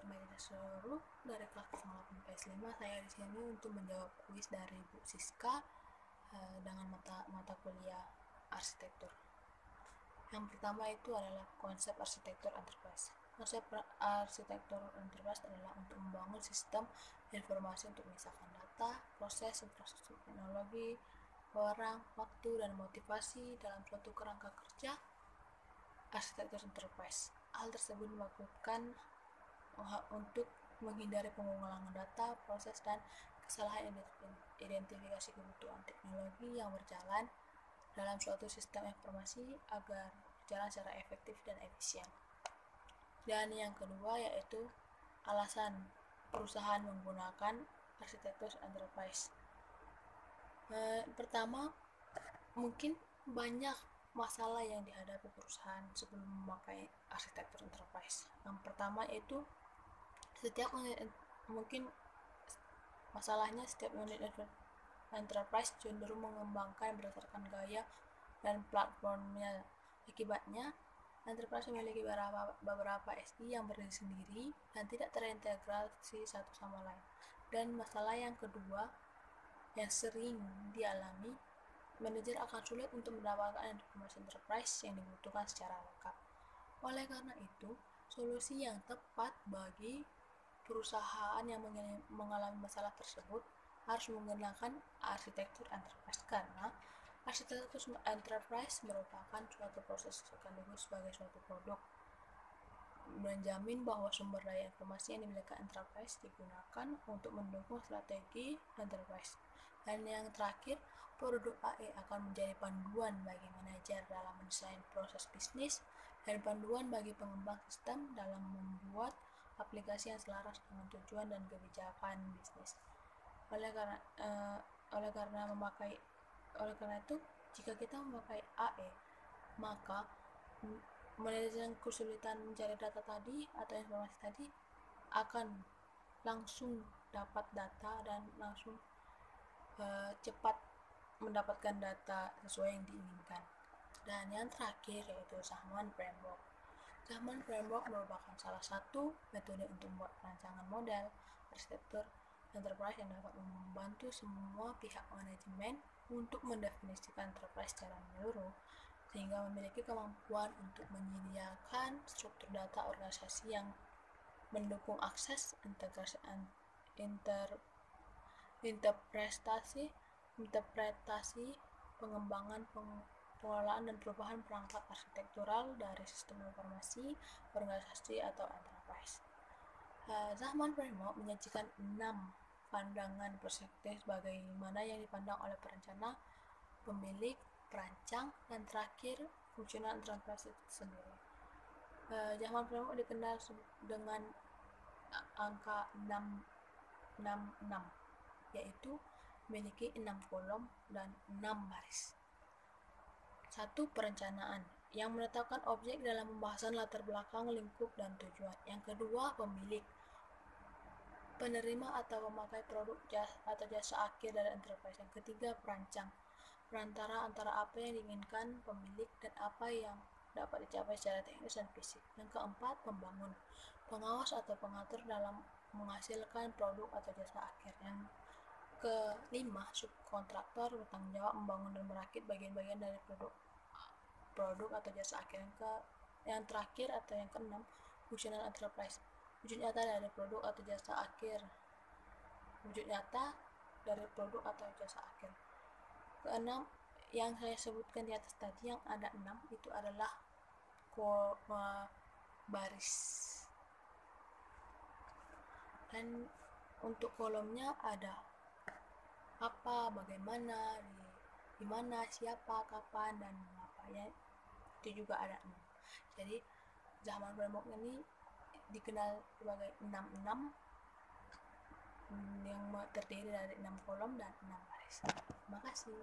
remaja seluruh dari kelas 08 PS5. Saya di sini untuk menjawab kuis dari Bu Siska dengan mata kuliah arsitektur. Yang pertama itu adalah konsep arsitektur enterprise. Konsep arsitektur enterprise adalah untuk membangun sistem informasi untuk memisahkan data, proses, infrastruktur teknologi, orang, waktu, dan motivasi dalam suatu kerangka kerja arsitektur enterprise. Hal tersebut dilakukan untuk menghindari pengulangan data, proses, dan kesalahan identifikasi kebutuhan teknologi yang berjalan dalam suatu sistem informasi agar berjalan secara efektif dan efisien. Dan yang kedua yaitu alasan perusahaan menggunakan arsitektur enterprise. Pertama, mungkin banyak masalah yang dihadapi perusahaan sebelum memakai arsitektur enterprise. Yang pertama itu setiap unit enterprise cenderung mengembangkan berdasarkan gaya dan platformnya. Akibatnya, enterprise memiliki beberapa SI yang berdiri sendiri dan tidak terintegrasi satu sama lain. Dan masalah yang kedua yang sering dialami, manajer akan sulit untuk mendapatkan informasi enterprise yang dibutuhkan secara lengkap. Oleh karena itu, solusi yang tepat bagi perusahaan yang mengalami masalah tersebut harus menggunakan arsitektur enterprise, karena arsitektur enterprise merupakan suatu proses sekaligus sebagai suatu produk, menjamin bahwa sumber daya informasi yang dimiliki enterprise digunakan untuk mendukung strategi enterprise. Dan yang terakhir, produk AE akan menjadi panduan bagi manajer dalam mendesain proses bisnis dan panduan bagi pengembang sistem dalam membuat aplikasi yang selaras dengan tujuan dan kebijakan bisnis. Oleh karena itu, jika kita memakai AE, maka manajer kesulitan mencari data tadi atau informasi tadi akan langsung dapat data dan langsung cepat mendapatkan data sesuai yang diinginkan. Dan yang terakhir yaitu Zahman Framework. Zahman Framework merupakan salah satu metode untuk membuat perancangan model arsitektur enterprise yang dapat membantu semua pihak manajemen untuk mendefinisikan enterprise secara menyeluruh, sehingga memiliki kemampuan untuk menyediakan struktur data organisasi yang mendukung akses, interpretasi, pengembangan, pengelolaan, dan perubahan perangkat arsitektural dari sistem informasi, organisasi, atau enterprise. Zahman Framework menyajikan 6 pandangan perspektif bagaimana yang dipandang oleh perencana, pemilik, perancang, dan terakhir fungsional enterprise itu sendiri. Zahman Framework dikenal dengan angka 666, yaitu memiliki 6 kolom dan 6 baris. 1. Perencanaan, yang menetapkan objek dalam pembahasan latar belakang, lingkup, dan tujuan. Yang kedua, pemilik, penerima atau pemakai produk atau jasa akhir dari enterprise. Yang ketiga, perancang, perantara antara apa yang diinginkan pemilik dan apa yang dapat dicapai secara teknis dan fisik. Yang keempat, pembangun, pengawas atau pengatur dalam menghasilkan produk atau jasa akhir. Yang kelima, subkontraktor, bertanggung jawab membangun dan merakit bagian-bagian dari produk atau jasa akhir. Yang terakhir atau yang keenam, fungsional enterprise, wujud nyata dari produk atau jasa akhir. Keenam, yang saya sebutkan di atas tadi yang ada 6 itu adalah baris. Dan untuk kolomnya ada apa, bagaimana, di mana, siapa, kapan, dan mengapa, ya. Itu juga ada 6. Jadi Zahman Framework ini dikenal sebagai 66 yang terdiri dari 6 kolom dan 6 baris. Terima kasih.